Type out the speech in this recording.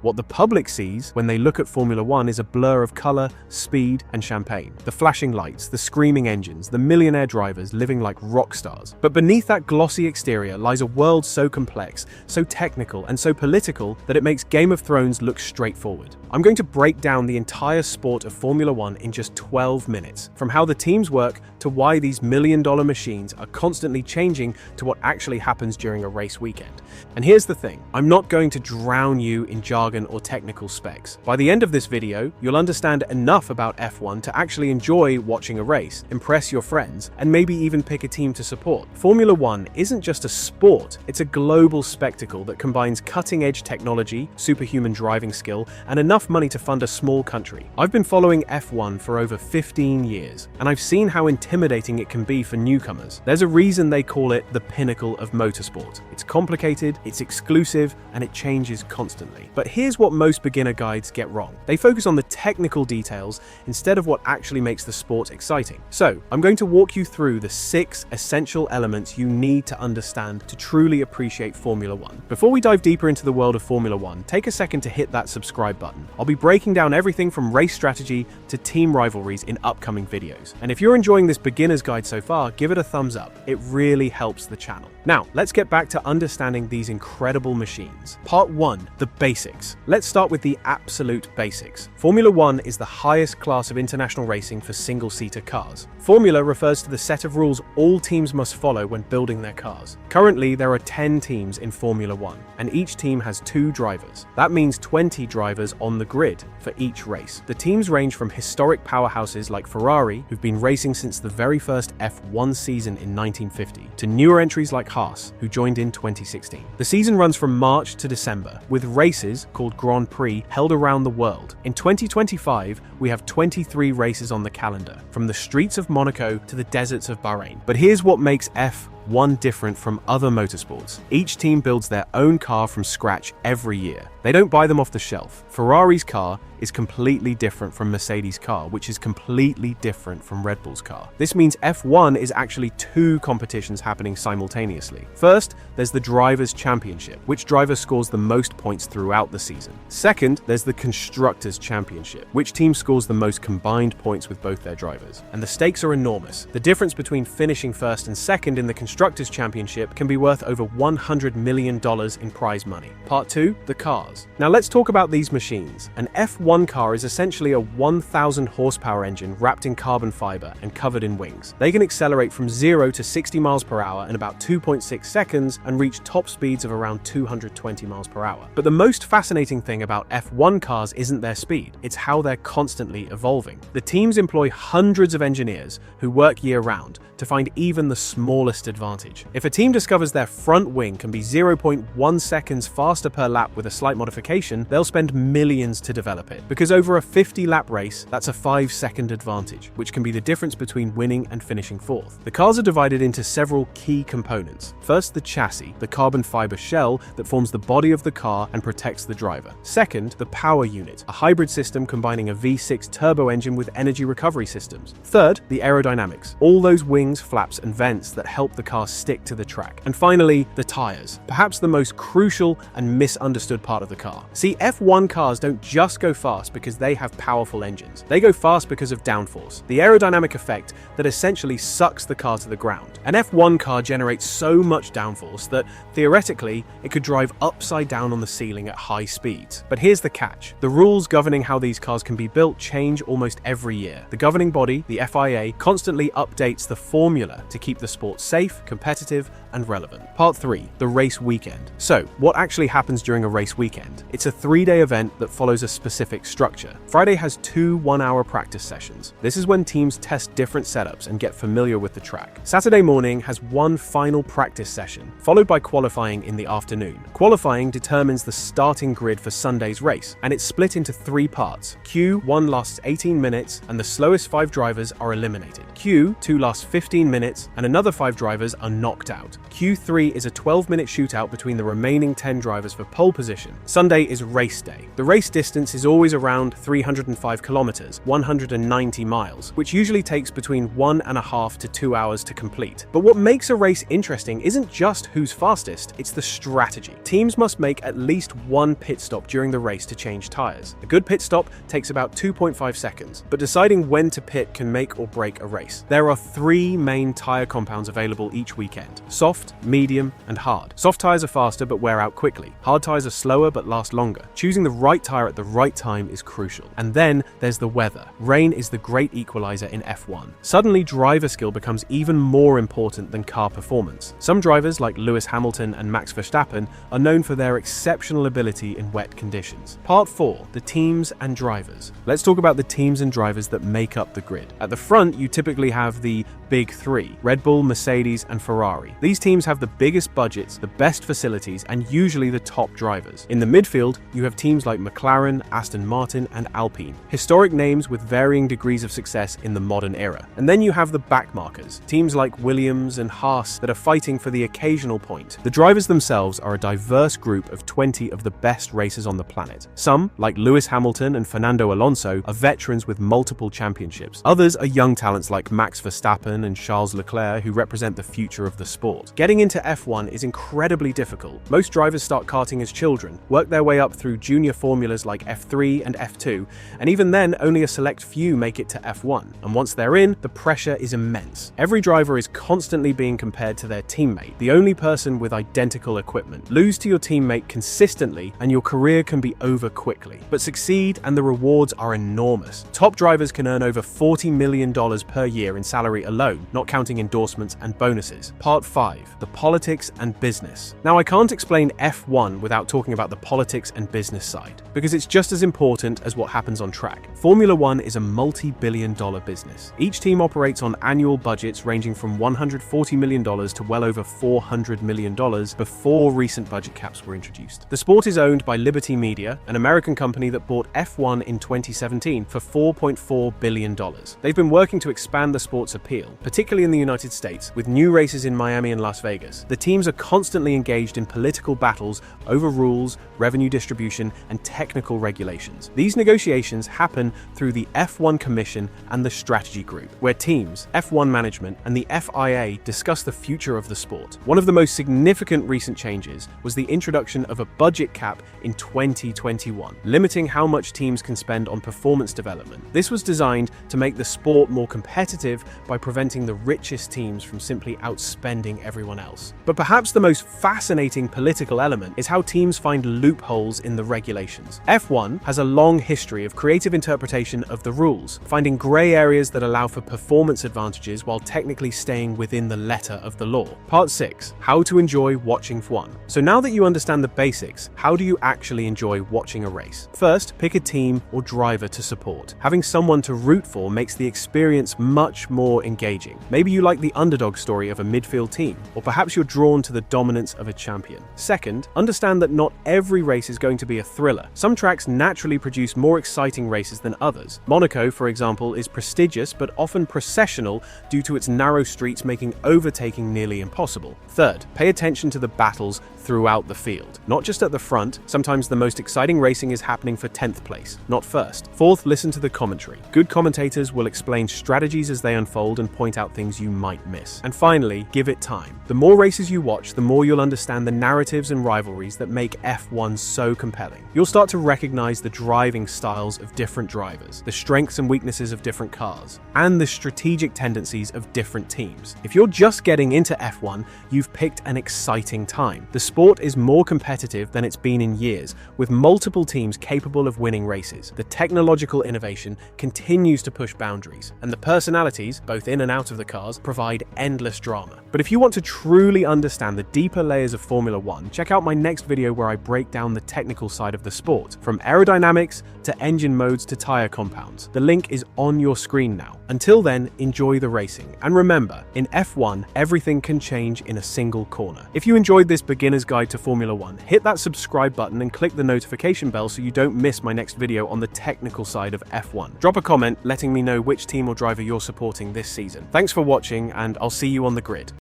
What the public sees when they look at Formula One is a blur of color, speed, and champagne. The flashing lights, the screaming engines, the millionaire drivers living like rock stars. But beneath that glossy exterior lies a world so complex, so technical, and so political that it makes Game of Thrones look straightforward. I'm going to break down the entire sport of Formula One in just 12 minutes, from how the teams work to why these million-dollar machines are constantly changing to what actually happens during a race weekend. And here's the thing, I'm not going to drown you in jargon or technical specs. By the end of this video, you'll understand enough about F1 to actually enjoy watching a race, impress your friends, and maybe even pick a team to support. Formula One isn't just a sport, it's a global spectacle that combines cutting-edge technology, superhuman driving skill, and enough money to fund a small country. I've been following F1 for over 15 years, and I've seen how intimidating it can be for newcomers. There's a reason they call it the pinnacle of motorsport. It's complicated, it's exclusive, and it changes constantly. But here's what most beginner guides get wrong. They focus on the technical details instead of what actually makes the sport exciting. So, I'm going to walk you through the 6 essential elements you need to understand to truly appreciate Formula One. Before we dive deeper into the world of Formula One, take a second to hit that subscribe button. I'll be breaking down everything from race strategy to team rivalries in upcoming videos. And if you're enjoying this beginner's guide so far, give it a thumbs up. It really helps the channel. Now, let's get back to understanding these incredible machines. Part 1, the basics. Let's start with the absolute basics. Formula One is the highest class of international racing for single-seater cars. Formula refers to the set of rules all teams must follow when building their cars. Currently, there are 10 teams in Formula One, and each team has 2 drivers. That means 20 drivers on the grid for each race. The teams range from historic powerhouses like Ferrari, who've been racing since the very first F1 season in 1950, to newer entries like Haas, who joined in 2016. The season runs from March to December, with races, called Grand Prix, held around the world. In 2025, we have 23 races on the calendar, from the streets of Monaco to the deserts of Bahrain. But here's what makes F1 different from other motorsports. Each team builds their own car from scratch every year. They don't buy them off the shelf. Ferrari's car is completely different from Mercedes' car, which is completely different from Red Bull's car. This means F1 is actually 2 competitions happening simultaneously. First, there's the Drivers' Championship, which driver scores the most points throughout the season. Second, there's the Constructors' Championship, which team scores the most combined points with both their drivers. And the stakes are enormous. The difference between finishing first and second in the Constructors' Championship can be worth over $100 million in prize money. Part 2, the cars. Now let's talk about these machines. An F1 car is essentially a 1,000 horsepower engine wrapped in carbon fiber and covered in wings. They can accelerate from 0 to 60 miles per hour in about 2.6 seconds and reach top speeds of around 220 miles per hour. But the most fascinating thing about F1 cars isn't their speed, it's how they're constantly evolving. The teams employ hundreds of engineers who work year-round to find even the smallest advantage. If a team discovers their front wing can be 0.1 seconds faster per lap with a slight modification, they'll spend millions to develop it. Because over a 50-lap race, that's a 5-second advantage, which can be the difference between winning and finishing fourth. The cars are divided into several key components. First, the chassis, the carbon fiber shell that forms the body of the car and protects the driver. Second, the power unit, a hybrid system combining a V6 turbo engine with energy recovery systems. Third, the aerodynamics, all those wings, flaps, and vents that help the car stick to the track. And finally, the tires, perhaps the most crucial and misunderstood part of the car. See, F1 cars don't just go fast because they have powerful engines. They go fast because of downforce, the aerodynamic effect that essentially sucks the car to the ground. An F1 car generates so much downforce that, theoretically, it could drive upside down on the ceiling at high speeds. But here's the catch. The rules governing how these cars can be built change almost every year. The governing body, the FIA, constantly updates the formula to keep the sport safe, competitive, and relevant. Part 3, the race weekend. So, what actually happens during a race weekend? It's a 3-day event that follows a specific structure. Friday has 2 one-hour practice sessions. This is when teams test different setups and get familiar with the track. Saturday morning has 1 final practice session, followed by qualifying in the afternoon. Qualifying determines the starting grid for Sunday's race, and it's split into 3 parts. Q1 lasts 18 minutes, and the slowest 5 drivers are eliminated. Q2 lasts 15 minutes, and another 5 drivers are knocked out. Q3 is a 12-minute shootout between the remaining 10 drivers for pole position. Sunday is race day. The race distance is always always around 305 kilometers, 190 miles, which usually takes between 1.5 to 2 hours to complete. But what makes a race interesting isn't just who's fastest, it's the strategy. Teams must make at least one pit stop during the race to change tires. A good pit stop takes about 2.5 seconds, but deciding when to pit can make or break a race. There are 3 main tire compounds available each weekend: soft, medium, and hard. Soft tires are faster but wear out quickly. Hard tires are slower but last longer. Choosing the right tire at the right time is crucial. And then there's the weather. Rain is the great equalizer in F1. Suddenly, driver skill becomes even more important than car performance. Some drivers, like Lewis Hamilton and Max Verstappen, are known for their exceptional ability in wet conditions. Part 4. The teams and drivers. Let's talk about the teams and drivers that make up the grid. At the front, you typically have the Big 3: Red Bull, Mercedes, and Ferrari. These teams have the biggest budgets, the best facilities, and usually the top drivers. In the midfield, you have teams like McLaren, Aston Martin, and Alpine, historic names with varying degrees of success in the modern era. And then you have the backmarkers, teams like Williams and Haas that are fighting for the occasional point. The drivers themselves are a diverse group of 20 of the best racers on the planet. Some, like Lewis Hamilton and Fernando Alonso, are veterans with multiple championships. Others are young talents like Max Verstappen and Charles Leclerc, who represent the future of the sport. Getting into F1 is incredibly difficult. Most drivers start karting as children, work their way up through junior formulas like F3 and F2, and even then only a select few make it to F1. And once they're in, the pressure is immense. Every driver is constantly being compared to their teammate, the only person with identical equipment. Lose to your teammate consistently and your career can be over quickly. But succeed and the rewards are enormous. Top drivers can earn over $40 million per year in salary alone, not counting endorsements and bonuses. Part 5. The politics and business. Now, I can't explain F1 without talking about the politics and business side, because it's just as important as what happens on track. Formula One is a multi-billion-dollar business. Each team operates on annual budgets ranging from $140 million to well over $400 million before recent budget caps were introduced. The sport is owned by Liberty Media, an American company that bought F1 in 2017 for $4.4 billion. They've been working to expand the sport's appeal, particularly in the United States, with new races in Miami and Las Vegas. The teams are constantly engaged in political battles over rules, revenue distribution, and technical regulations. These negotiations happen through the F1 Commission and the Strategy Group, where teams, F1 management, and the FIA discuss the future of the sport. One of the most significant recent changes was the introduction of a budget cap in 2021, limiting how much teams can spend on performance development. This was designed to make the sport more competitive by preventing the richest teams from simply outspending everyone else. But perhaps the most fascinating political element is how teams find loopholes in the regulations. F1 has a long history of creative interpretation of the rules, finding grey areas that allow for performance advantages while technically staying within the letter of the law. Part 6. How to enjoy watching F1. So now that you understand the basics, how do you actually enjoy watching a race? First, pick a team or driver to support. Having someone to root for makes the experience much more engaging. Maybe you like the underdog story of a midfield team, or perhaps you're drawn to the dominance of a champion. Second, understand that not every race is going to be a thriller. Some tracks naturally produce more exciting races than others. Monaco, for example, is prestigious but often processional due to its narrow streets making overtaking nearly impossible. Third, pay attention to the battles throughout the field, not just at the front. Sometimes the most exciting racing is happening for 10th place, not first. Fourth, listen to the commentary. Good commentators will explain strategies as they unfold and point out things you might miss. And finally, give it time. The more races you watch, the more you'll understand the narratives and rivalries that make F1 so compelling. You'll start to recognize the driving styles of different drivers, the strengths and weaknesses of different cars, and the strategic tendencies of different teams. If you're just getting into F1, you've picked an exciting time. The sport is more competitive than it's been in years, with multiple teams capable of winning races. The technological innovation continues to push boundaries, and the personalities, both in and out of the cars, provide endless drama. But if you want to truly understand the deeper layers of Formula One, check out my next video where I break down the technical side of the sport, from aerodynamics to engine modes to tire compounds. The link is on your screen now. Until then, enjoy the racing. And remember, in F1, everything can change in a single corner. If you enjoyed this beginner's guide to Formula One, hit that subscribe button and click the notification bell so you don't miss my next video on the technical side of F1. Drop a comment letting me know which team or driver you're supporting this season. Thanks for watching, and I'll see you on the grid.